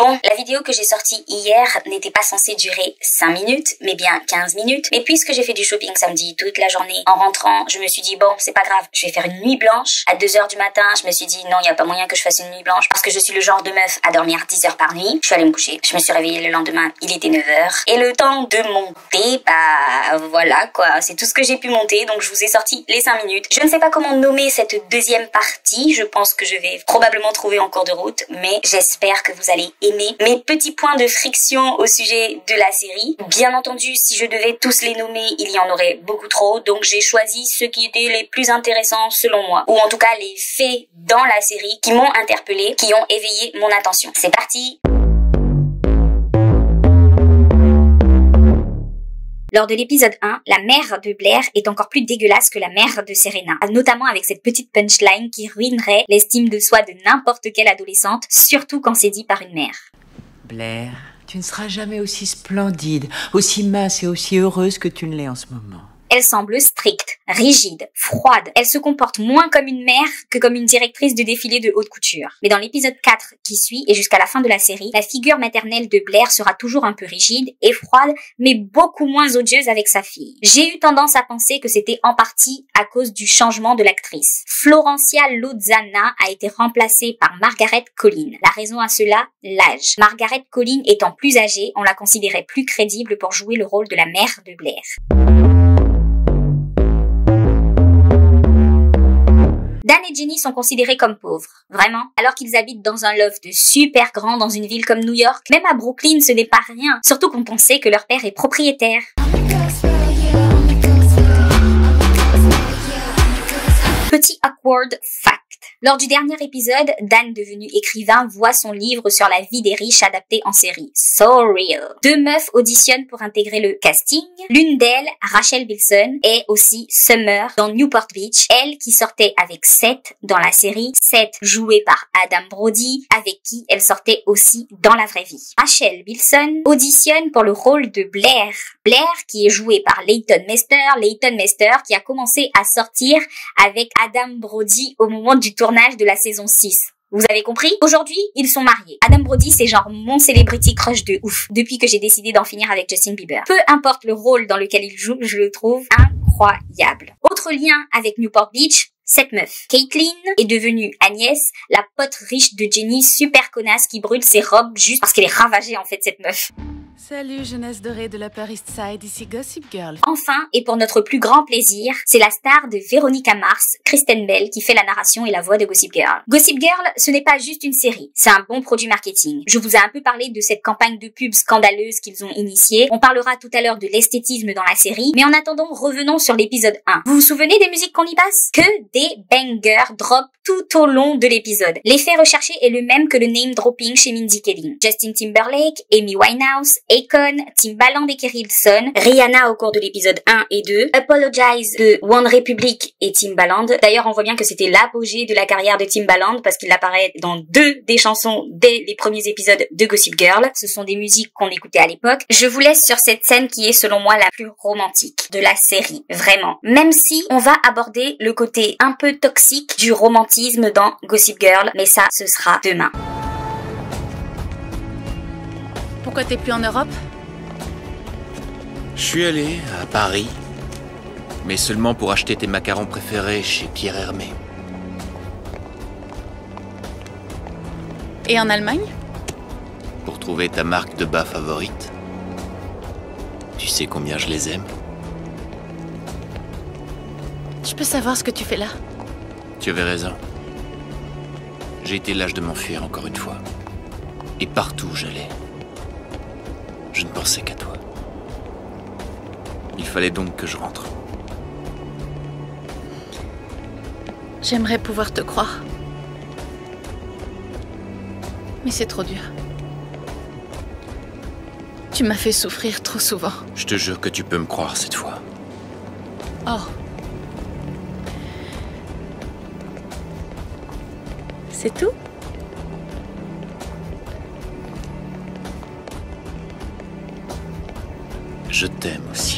Bon, la vidéo que j'ai sortie hier n'était pas censée durer 5 minutes, mais bien 15 minutes. Mais puisque j'ai fait du shopping samedi toute la journée, en rentrant, je me suis dit, bon, c'est pas grave, je vais faire une nuit blanche. À 2h du matin, je me suis dit, non, il n'y a pas moyen que je fasse une nuit blanche, parce que je suis le genre de meuf à dormir 10 heures par nuit. Je suis allée me coucher. Je me suis réveillée le lendemain, il était 9h. Et le temps de monter, bah voilà quoi, c'est tout ce que j'ai pu monter, donc je vous ai sorti les 5 minutes. Je ne sais pas comment nommer cette deuxième partie, je pense que je vais probablement trouver en cours de route, mais j'espère que vous allez aimer mes petits points de friction au sujet de la série. Bien entendu, si je devais tous les nommer, il y en aurait beaucoup trop, donc j'ai choisi ceux qui étaient les plus intéressants selon moi, ou en tout cas les faits dans la série qui m'ont interpellée, qui ont éveillé mon attention. C'est parti! Lors de l'épisode 1, la mère de Blair est encore plus dégueulasse que la mère de Serena, notamment avec cette petite punchline qui ruinerait l'estime de soi de n'importe quelle adolescente, surtout quand c'est dit par une mère. Blair, tu ne seras jamais aussi splendide, aussi mince et aussi heureuse que tu ne l'es en ce moment. Elle semble stricte, rigide, froide. Elle se comporte moins comme une mère que comme une directrice de défilé de haute couture. Mais dans l'épisode 4 qui suit et jusqu'à la fin de la série, la figure maternelle de Blair sera toujours un peu rigide et froide, mais beaucoup moins odieuse avec sa fille. J'ai eu tendance à penser que c'était en partie à cause du changement de l'actrice. Florencia Lozana a été remplacée par Margaret Collin. La raison à cela, l'âge. Margaret Collin étant plus âgée, on la considérait plus crédible pour jouer le rôle de la mère de Blair. Dan et Jenny sont considérés comme pauvres. Vraiment. Alors qu'ils habitent dans un loft super grand dans une ville comme New York. Même à Brooklyn, ce n'est pas rien. Surtout quand on sait que leur père est propriétaire. Petit awkward fact. Lors du dernier épisode, Dan, devenu écrivain, voit son livre sur la vie des riches adapté en série. So real. 2 meufs auditionnent pour intégrer le casting. L'une d'elles, Rachel Bilson, est aussi Summer dans Newport Beach. Elle qui sortait avec Seth dans la série. Seth joué par Adam Brody, avec qui elle sortait aussi dans la vraie vie. Rachel Bilson auditionne pour le rôle de Blair. Blair qui est joué par Leighton Meester. Leighton Meester qui a commencé à sortir avec Adam Brody au moment du tournage de la saison 6. Vous avez compris? Aujourd'hui, ils sont mariés. Adam Brody, c'est genre mon celebrity crush de ouf, depuis que j'ai décidé d'en finir avec Justin Bieber. Peu importe le rôle dans lequel il joue, je le trouve incroyable. Autre lien avec Newport Beach, cette meuf. Caitlin est devenue Agnès, la pote riche de Jenny, super connasse qui brûle ses robes juste parce qu'elle est ravagée en fait cette meuf. Salut jeunesse dorée de l'Upper East Side, ici Gossip Girl. Enfin, et pour notre plus grand plaisir, c'est la star de Véronica Mars, Kristen Bell, qui fait la narration et la voix de Gossip Girl. Gossip Girl, ce n'est pas juste une série, c'est un bon produit marketing. Je vous ai un peu parlé de cette campagne de pub scandaleuse qu'ils ont initiée. On parlera tout à l'heure de l'esthétisme dans la série, mais en attendant, revenons sur l'épisode 1. Vous vous souvenez des musiques qu'on y passe? Que des bangers drop tout au long de l'épisode. L'effet recherché est le même que le name dropping chez Mindy Kaling. Justin Timberlake, Amy Winehouse, Akon, Timbaland et Kerry Hilson, Rihanna au cours de l'épisode 1 et 2, Apologize de One Republic et Timbaland. D'ailleurs, on voit bien que c'était l'apogée de la carrière de Timbaland parce qu'il apparaît dans 2 des chansons dès les premiers épisodes de Gossip Girl. Ce sont des musiques qu'on écoutait à l'époque. Je vous laisse sur cette scène qui est selon moi la plus romantique de la série, vraiment. Même si on va aborder le côté un peu toxique du romantisme dans Gossip Girl, mais ça, ce sera demain. Pourquoi t'es plus en Europe? Je suis allé à Paris, mais seulement pour acheter tes macarons préférés chez Pierre Hermé. Et en Allemagne? Pour trouver ta marque de bas favorite. Tu sais combien je les aime. Je peux savoir ce que tu fais là? Tu avais raison. J'ai été lâche de m'enfuir encore une fois. Et partout où j'allais, je ne pensais qu'à toi. Il fallait donc que je rentre. J'aimerais pouvoir te croire. Mais c'est trop dur. Tu m'as fait souffrir trop souvent. Je te jure que tu peux me croire cette fois. Oh. C'est tout? Je t'aime aussi.